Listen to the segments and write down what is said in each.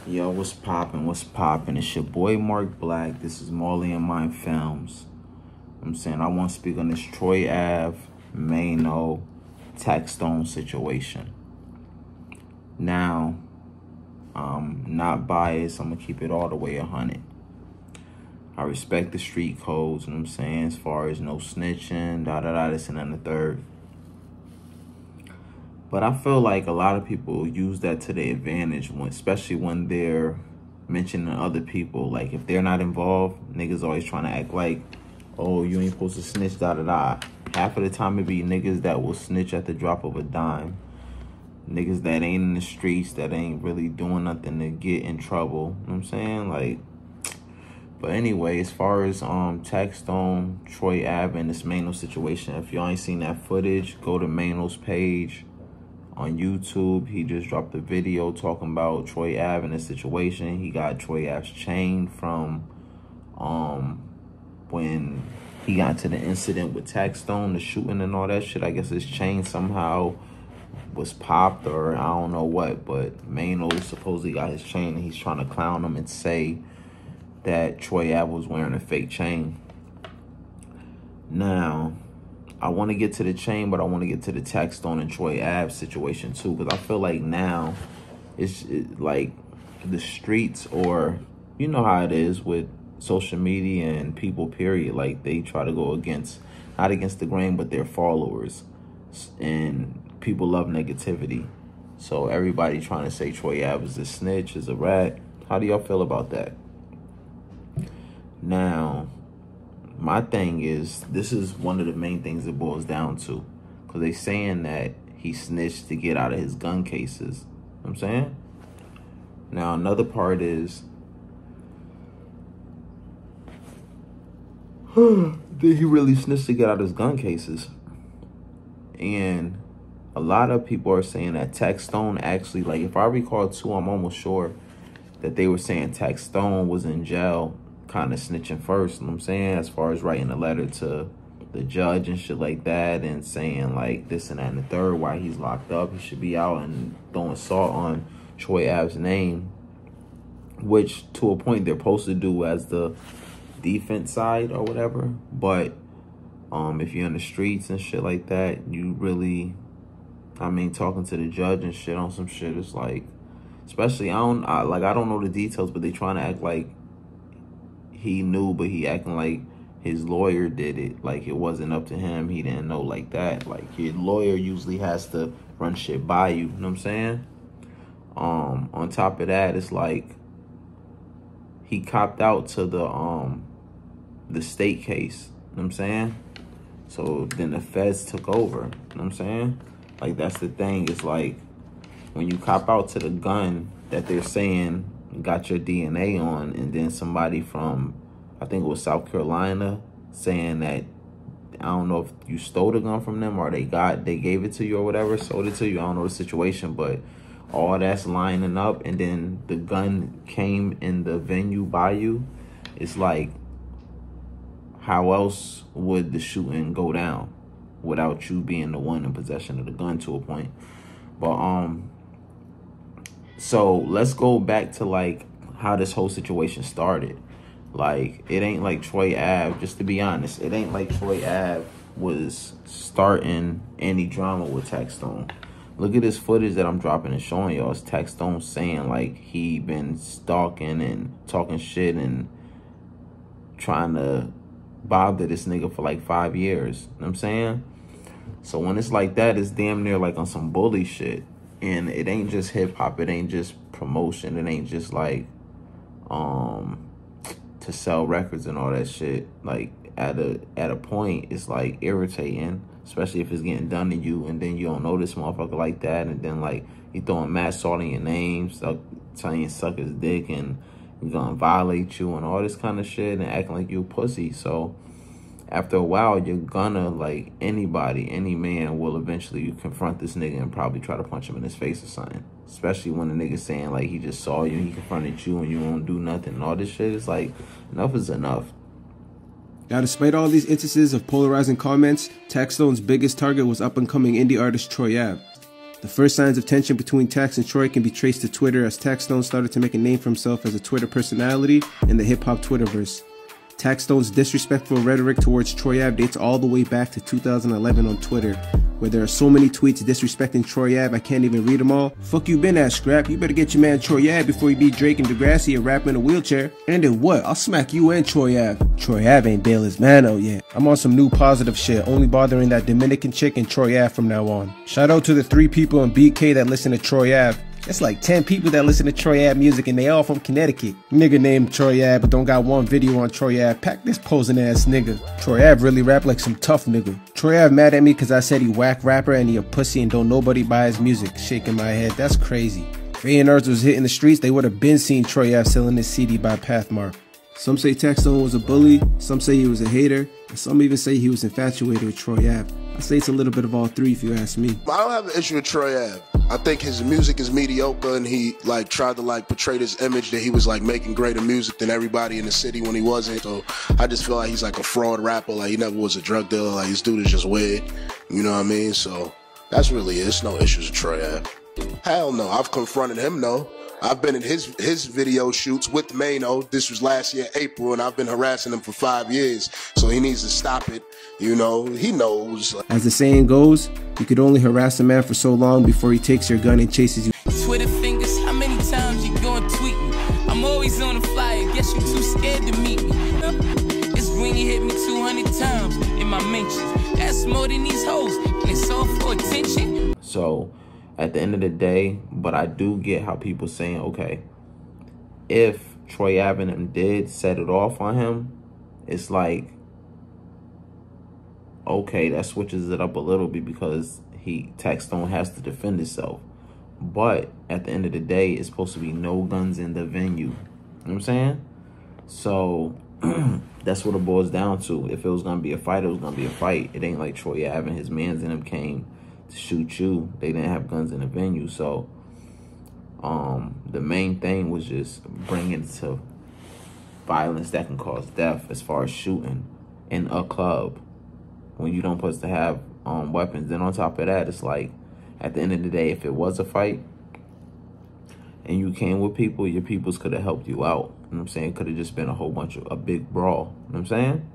Yo, what's poppin'? What's poppin'? It's your boy Marc-Black. This is Marley and Mine Films. I'm saying I want to speak on this Troy Ave Maino Taxstone situation. Now, I'm not biased. I'm gonna keep it all the way 100. I respect the street codes, you know what I'm saying, as far as no snitching, this and then the third. But I feel like a lot of people use that to their advantage, especially when they're mentioning other people. Like, if they're not involved, niggas always trying to act like, oh, you ain't supposed to snitch, Half of the time it be niggas that will snitch at the drop of a dime. Niggas that ain't in the streets, that ain't really doing nothing to get in trouble. You know what I'm saying? Like, but anyway, as far as Taxstone, Troy Ave, and this Maino situation, if y'all ain't seen that footage, go to Maino's page on YouTube. He just dropped a video talking about Troy Ave and the situation. He got Troy Ave's chain from when he got to the incident with Taxstone, the shooting and all that shit. I guess his chain somehow was popped or I don't know what, but Maino supposedly got his chain and he's trying to clown him and say that Troy Ave was wearing a fake chain. Now, I want to get to the chain, but I want to get to the Taxstone and Troy Ave situation too, because I feel like now it's like the streets, or you know how it is with social media and people, period. Like, they try to go against, not against the grain, but their followers. And people love negativity. So everybody trying to say Troy Ave is a snitch, is a rat. How do y'all feel about that? Now, my thing is, this is one of the main things it boils down to. Because they saying that he snitched to get out of his gun cases. You know what I'm saying? Now, another part is, did he really snitch to get out of his gun cases? And a lot of people are saying that Taxstone actually, like, if I recall too, I'm almost sure that they were saying Taxstone was in jail kind of snitching first, you know what I'm saying, as far as writing a letter to the judge and shit like that, and saying like this and that and the third, why he's locked up, he should be out, and throwing salt on Troy Ave's name, which to a point they're supposed to do as the defense side or whatever. But if you're in the streets and shit like that, you really, I mean, talking to the judge and shit on some shit, it's like, especially, I don't know the details, but they trying to act like he knew, but he acting like his lawyer did it, like it wasn't up to him, he didn't know, like that. Like, your lawyer usually has to run shit by you, you know what I'm saying? On top of that, it's like he copped out to the state case, you know what I'm saying? So then the feds took over, you know what I'm saying? Like, that's the thing. It's like, when you cop out to the gun that they're saying got your DNA on, and then somebody from, I think it was South Carolina, saying that, I don't know if you stole the gun from them or they gave it to you or whatever, sold it to you, I don't know the situation, but all that's lining up, and then the gun came in the venue by you. It's like, how else would the shooting go down without you being the one in possession of the gun to a point? But so let's go back to like how this whole situation started. Like, it ain't like Troy Ave, just to be honest, it ain't like Troy Ave was starting any drama with Taxstone. Look at this footage that I'm dropping and showing y'all. It's Taxstone saying like he been stalking and talking shit and trying to bother this nigga for like 5 years. You know what I'm saying? So when it's like that, it's damn near like on some bully shit. And it ain't just hip-hop, it ain't just promotion, it ain't just like to sell records and all that shit. Like, at a point, it's like irritating, especially if it's getting done to you, and then you don't know this motherfucker like that, and then like he throwing mad salt in your name, telling you to suck his dick, and he's gonna violate you and all this kind of shit, and acting like you a pussy. So after a while, you're gonna, like, anybody, any man will eventually confront this nigga and probably try to punch him in his face or something. Especially when the nigga's saying, like, he just saw you, he confronted you, and you won't do nothing and all this shit. It's like, enough is enough. Now, despite all these instances of polarizing comments, Taxstone's biggest target was up-and-coming indie artist Troy Ave. The first signs of tension between Tax and Troy can be traced to Twitter, as Taxstone started to make a name for himself as a Twitter personality in the hip-hop Twitterverse. Taxstone's disrespectful rhetoric towards Troy Ave dates all the way back to 2011 on Twitter, where there are so many tweets disrespecting Troy Ave I can't even read them all. Fuck you been at, Scrap? You better get your man Troy Ave before you beat Drake and Degrassi and rap in a wheelchair. And then what? I'll smack you and Troy Ave. Troy Ave ain't bail his man out yet. I'm on some new positive shit, only bothering that Dominican chick and Troy Ave from now on. Shout out to the 3 people in BK that listen to Troy Ave. That's like 10 people that listen to Troy Ave music and they all from Connecticut. Nigga named Troy Ave but don't got one video on Troy Ave. Pack this posing ass nigga. Troy Ave really rap like some tough nigga. Troy Ave mad at me cause I said he whack rapper and he a pussy and don't nobody buy his music. Shaking my head, that's crazy. If A&Rs was hitting the streets, they would have been seen Troy Ave selling his CD by Pathmark. Some say Taxstone was a bully, some say he was a hater, and some even say he was infatuated with Troy Ave. I say it's a little bit of all three if you ask me. I don't have an issue with Troy Ave. I think his music is mediocre, and he tried to portray this image that he was making greater music than everybody in the city when he wasn't. So I just feel like he's a fraud rapper. He never was a drug dealer. This dude is just weird. You know what I mean? So that's really it. It's no issues with Troy Ave. Hell no. I've confronted him though. I've been in his video shoots with Maino. This was last year, April, and I've been harassing him for 5 years. So he needs to stop it. You know, he knows. As the saying goes, you could only harass a man for so long before he takes your gun and chases you. Twitter fingers, how many times you gonna tweet me? I'm always on the flyer, guess you too scared to meet me. It's when you hit me 200 times in my mentions. That's more than these hoes, and it's all for attention. So at the end of the day, but I do get how people saying, okay, if Troy Ave and them did set it off on him, it's like, okay, that switches it up a little bit because Taxstone has to defend itself. But at the end of the day, it's supposed to be no guns in the venue. You know what I'm saying? So that's what it boils down to. If it was going to be a fight, it was going to be a fight. It ain't like Troy Ave and his mans and them came to shoot you. They didn't have guns in the venue. So the main thing was just bringing it to violence that can cause death as far as shooting in a club when you don't supposed to have weapons. Then on top of that, it's like, at the end of the day, if it was a fight and you came with people, your peoples could have helped you out. You know what I'm saying? It could have just been a big brawl. You know what I'm saying?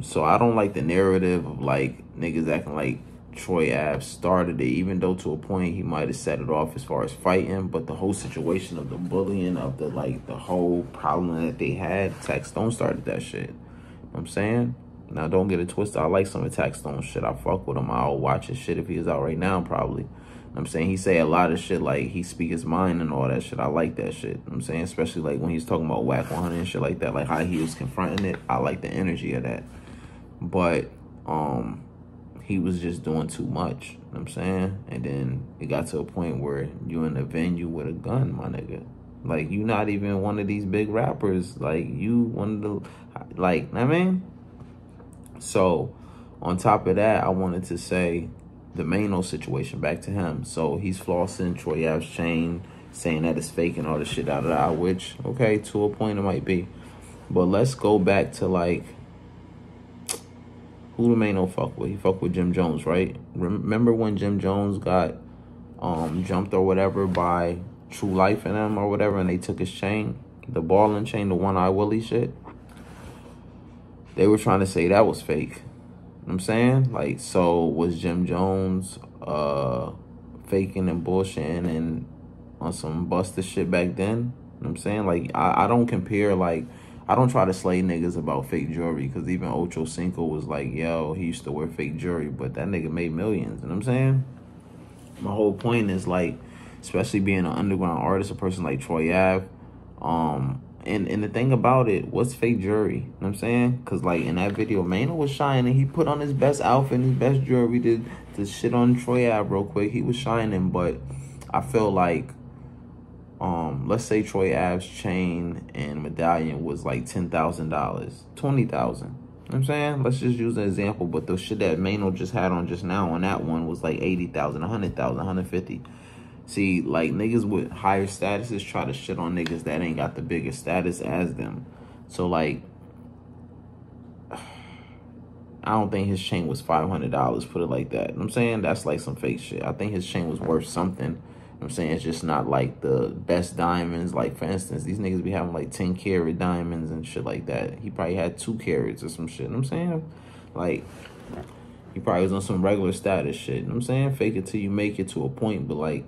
So I don't like the narrative of niggas acting like Troy Ave started it, even though to a point he might have set it off as far as fighting. But the whole situation of the bullying, of the whole problem that they had, Taxstone started that shit. You know what I'm saying? Now, don't get it twisted. I like some of Taxstone shit. I fuck with him. I'll watch his shit if he was out right now, probably. You know what I'm saying? He say a lot of shit, he speak his mind and all that shit. I like that shit. You know what I'm saying? Especially, when he's talking about Wack 100 and shit like that. How he was confronting it. I like the energy of that. But, he was just doing too much. You know what I'm saying? And then it got to a point where you in a venue with a gun, my nigga. You not even one of these big rappers. You one of the, know what I mean? So, on top of that, I wanted to say the Maino situation, back to him. So, he's flossing Troy Ave's chain, saying that it's fake and all this shit out of that, which, okay, to a point it might be. But let's go back to, who the Maino fuck with? He fuck with Jim Jones, right? Remember when Jim Jones got jumped or whatever by True Life and them or whatever, and they took his chain? The balling chain, the One Eye Willie shit? They were trying to say that was fake. You know what I'm saying? So was Jim Jones faking and bullshitting and on some buster shit back then? You know what I'm saying? I don't compare, I don't try to slay niggas about fake jewelry, because even Ocho Cinco was yo, he used to wear fake jewelry, but that nigga made millions. You know what I'm saying? My whole point is, especially being an underground artist, a person like Troy Ave, and the thing about it, what's fake jewelry? You know what I'm saying? Because, in that video, Maino was shining. He put on his best outfit and his best jewelry, did the shit on Troy Ave real quick. He was shining, but I feel let's say Troy Ave's chain and medallion was $10,000, $20,000. You know what I'm saying? Let's just use an example, but the shit that Maino just had on just now on that one was $80,000, $100,000, $150,000. See, niggas with higher statuses try to shit on niggas that ain't got the bigger status as them. So, I don't think his chain was $500, put it like that. You know what I'm saying? That's like some fake shit. I think his chain was worth something. You know what I'm saying? It's just not like the best diamonds. Like, for instance, these niggas be having like 10 karat diamonds and shit like that. He probably had 2 carats or some shit. You know what I'm saying? Like, he probably was on some regular status shit. You know what I'm saying? Fake it till you make it to a point. But like,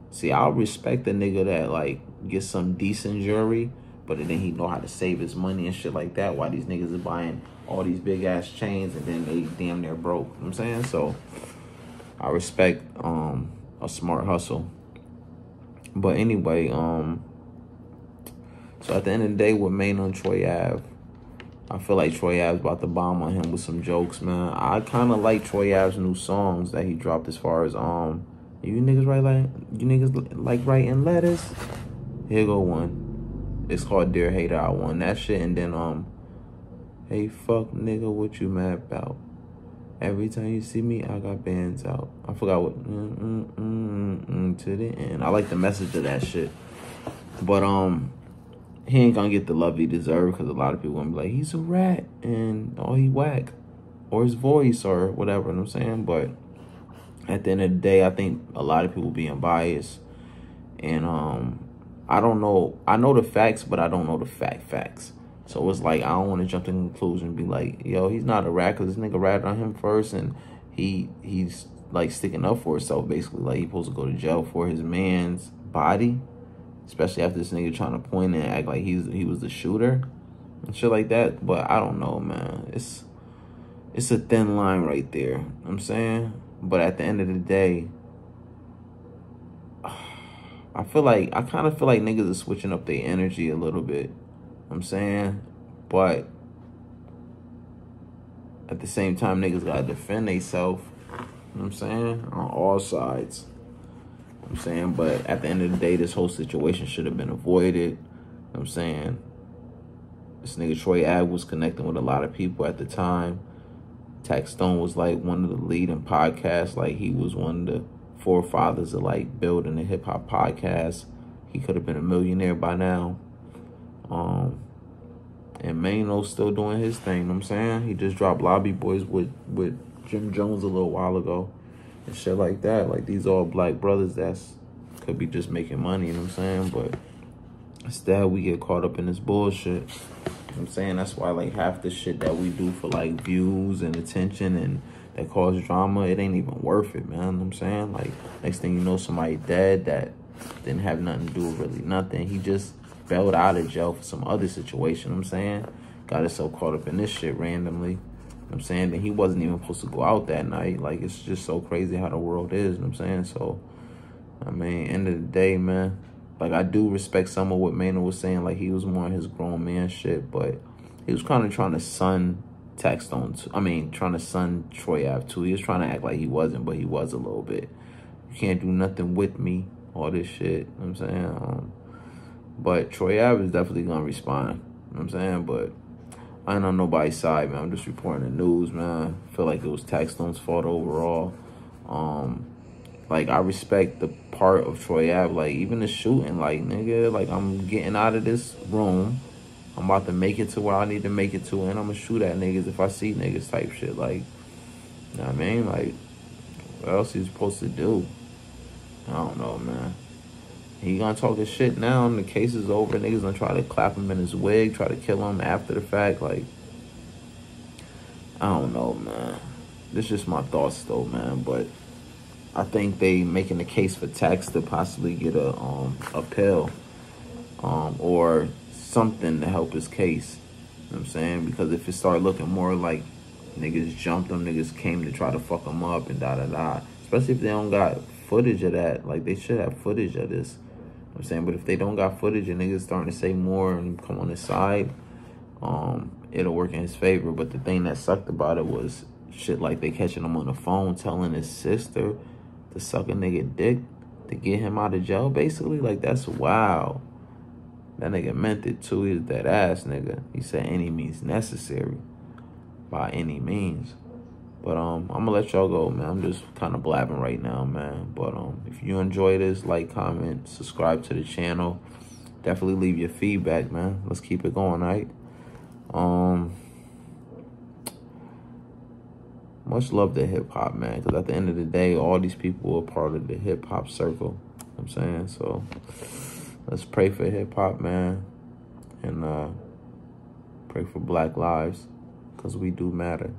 see, I'll respect the nigga that like gets some decent jewelry, but then he know how to save his money and shit like that, while these niggas are buying all these big ass chains and then they damn near broke. You know what I'm saying? So I respect a smart hustle. But anyway, so at the end of the day with Maino and Troy Ave, I feel like Troy Ave's about to bomb on him with some jokes, man. I kind of like Troy Ave's new songs that he dropped, as far as you niggas like writing letters. Here go one. It's called Dear Hater. I won that shit. And then hey fuck nigga, what you mad about? Every time you see me, I got bands out. I forgot what to the end. I like the message of that shit. But he ain't gonna get the love he deserves, because a lot of people gonna be like, he's a rat and he whack, or his voice or whatever. You know what I'm saying? But at the end of the day, I think a lot of people being biased, and I don't know. I know the facts, but I don't know the facts. So it's like, I don't want to jump to the conclusion and be like, yo, he's not a rat, because this nigga ratted on him first, and he's like sticking up for himself, basically. Like, he's supposed to go to jail for his man's body, especially after this nigga trying to point and act like he was the shooter and shit like that. But I don't know, man. It's a thin line right there. You know what I'm saying? But at the end of the day, I kind of feel like niggas are switching up their energy a little bit. You know what I'm saying? But at the same time, niggas gotta defend themselves. You know what I'm saying? On all sides. You know what I'm saying? But at the end of the day, this whole situation should have been avoided. You know what I'm saying? This nigga Troy Ave was connecting with a lot of people at the time. Taxstone was like one of the leading podcasts. Like, he was one of the forefathers of like building a hip hop podcast. He could have been a millionaire by now. And Maino's still doing his thing. You know what I'm saying? He just dropped Lobby Boys with Jim Jones a little while ago and shit like that. Like, these all black brothers that's could be just making money. You know what I'm saying? But instead, we get caught up in this bullshit. You know what I'm saying? That's why, like, half the shit that we do for, like, views and attention and that cause drama, it ain't even worth it, man. You know what I'm saying? Like, next thing you know, somebody dead that didn't have nothing to do with really nothing. He just bailed out of jail for some other situation. You know what I'm saying? Got himself caught up in this shit randomly. You know what I'm saying? That he wasn't even supposed to go out that night. Like, it's just so crazy how the world is. You know what I'm saying? So, I mean, end of the day, man, like, I do respect some of what Maino was saying. Like, he was more in his grown man shit, but he was kind of trying to sun Taxstone. I mean, trying to sun Troy Ave too. He was trying to act like he wasn't, but he was a little bit. You can't do nothing with me, all this shit. You know what I'm saying? But Troy Ave is definitely going to respond. You know what I'm saying? But I ain't on nobody's side, man. I'm just reporting the news, man. I feel like it was Taxstone's fault overall. Like, I respect the part of Troy Ave, like, even the shooting, like, nigga, like, I'm getting out of this room. I'm about to make it to where I need to make it to, and I'm going to shoot at niggas if I see niggas type shit. Like, you know what I mean? Like, what else he's supposed to do? I don't know, man. He gonna talk his shit now, and the case is over. Niggas gonna try to clap him in his wig, try to kill him after the fact. Like, I don't know, man. This is just my thoughts, though, man. But I think they making the case for Tax to possibly get a pill, or something to help his case. You know what I'm saying? Because if it start looking more like niggas jumped him, niggas came to try to fuck him up and da-da-da. Especially if they don't got footage of that. Like, they should have footage of this. You know what I'm saying? But if they don't got footage and niggas starting to say more and come on his side, it'll work in his favor. But the thing that sucked about it was shit like they catching him on the phone telling his sister to suck a nigga dick to get him out of jail, basically. Like, that's wild. That nigga meant it too. He's that ass nigga. He said any means necessary. By any means. But I'm gonna let y'all go, man. I'm just kind of blabbing right now, man. But if you enjoy this, like, comment, subscribe to the channel. Definitely leave your feedback, man. Let's keep it going, all right? much love to hip hop, man. Because at the end of the day, all these people are part of the hip hop circle. You know what I'm saying? So let's pray for hip hop, man. And pray for Black lives. Because we do matter.